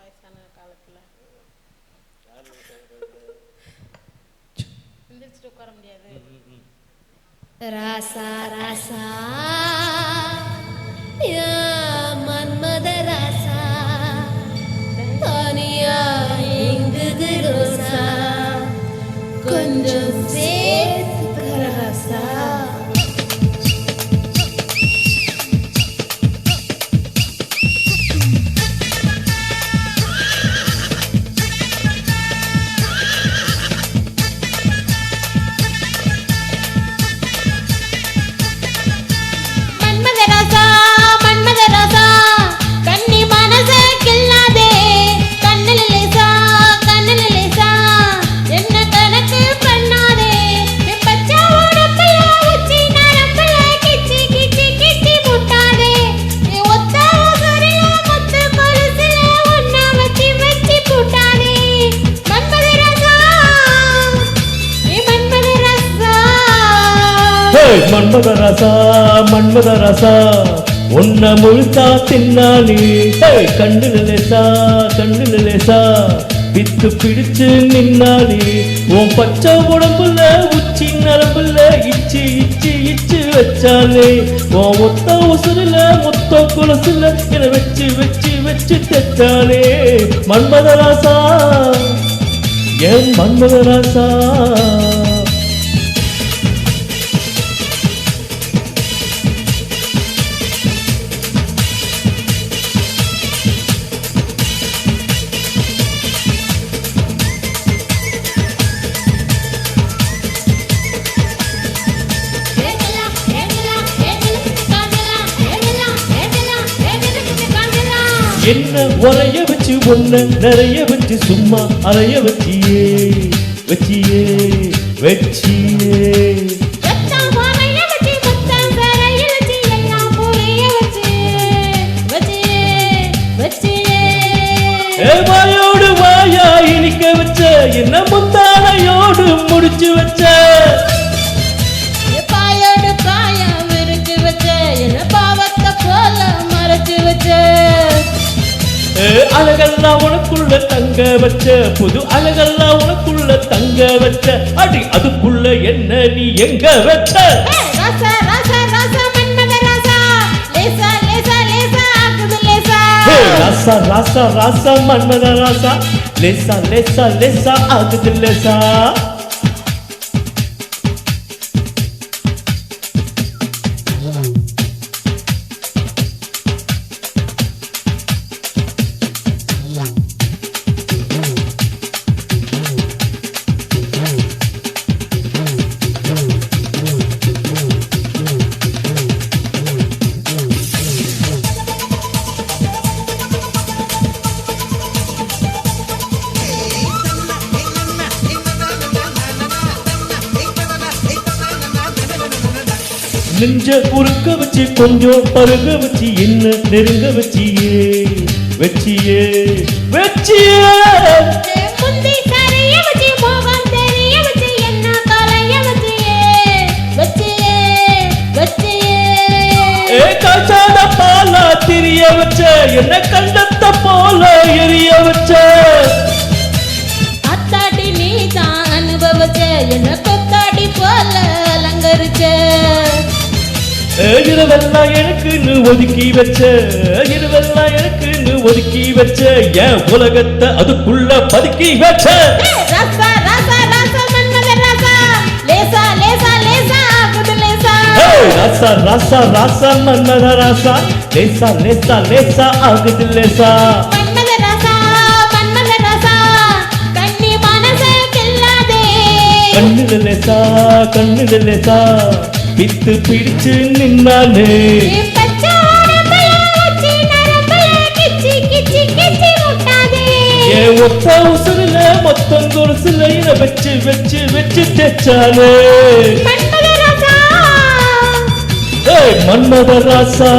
வயசான காலத்தில் எந்திரிச்சிட்டு உட்கார முடியாது. ராசா ராசா யா மன்மத ராசா தனியா எங்குது ரோசா கொஞ்சம் சேர்த்துக்க ராசா. மன்மத ராசா மன்மத ராசா உன்னை முழுத்தா தின்னானே கண்ணு லேசா வித்து பிடிச்சு நின்னானே உன் பச்சை உடம்புல உச்சி நரம்புல இச்சு இச்சு இச்சு வச்சாலே உன் மொத்த உசுருல மொத்த குலசுல என வச்சு வச்சு வச்சு தைச்சாலே மன்மத ராசா ஏன் மன்மத ராசா. என்ன உரைய வச்சு ஒன்ன நிறைய வச்சு சும்மா அறைய வச்சியே வச்சியே வச்சியே வாயோடு வாயா இனிக்க வச்ச என்ன முந்தானையோடு முடிச்சு வச்ச பாயோடு பாயா விரிச்சு வச்ச என்ன பாவத்தை போல மறைச்சு வச்ச அழகெல்லாம் உனக்குள்ள தங்க வச்ச புது அழகெல்லாம் உனக்குள்ள தங்க வச்ச அடி அதுக்குள்ள என்ன நீ எங்க வச்ச. ராசா ராசா ராசா மன்மத ராசா லேசா லேசா லேசா ஆகுது லேசா. ராசா ராசா ராசா மன்மத ராசா லேசா லேசா லேசா ஆகுது லேசா. நெஞ்ச உருக்க வச்சு கொஞ்சம் பருக வச்சு என்ன நெருங்க வச்சியே வச்சியே வச்சியே முந்தி கரைய வச்சு மோகம் தெரிய வச்சு என்ன கலைய வச்சியே வச்சியே வச்சியே காய்ச்சாத பாலா திரிய வச்ச என்ன கண்டத்த போல எரிய வச்ச அத்தாடி நீ தான் அனுபவிச்ச என்ன கொத்தாடி போல அலங்கரிச்ச இரவெல்லாம் எனக்குன்னு ஒதுக்கி வச்ச இரவெல்லாம் எனக்குன்னு ஒதுக்கி வச்ச என் உலகத்தை அதுக்குள்ள பதுக்கி வச்ச. ராசா ராசா ராசா மன்மத ராசா லேசா லேசா லேசா ஆகுது லேசா. ராசா ராசா ராசா மன்மத ராசா லேசா லேசா லேசா ஆகுது லேசா. மன்மத ராசா மன்மத ராசா கண்ணி மனசே கில்லாதே கண்ணுல லேசா பித்து பிடிச்சு நின்னானே என் ஒத்த உசுருல மொத்தம் கொலுசுல இத வச்சு வச்சு வச்சு தைச்சாலே மன்மத ராசா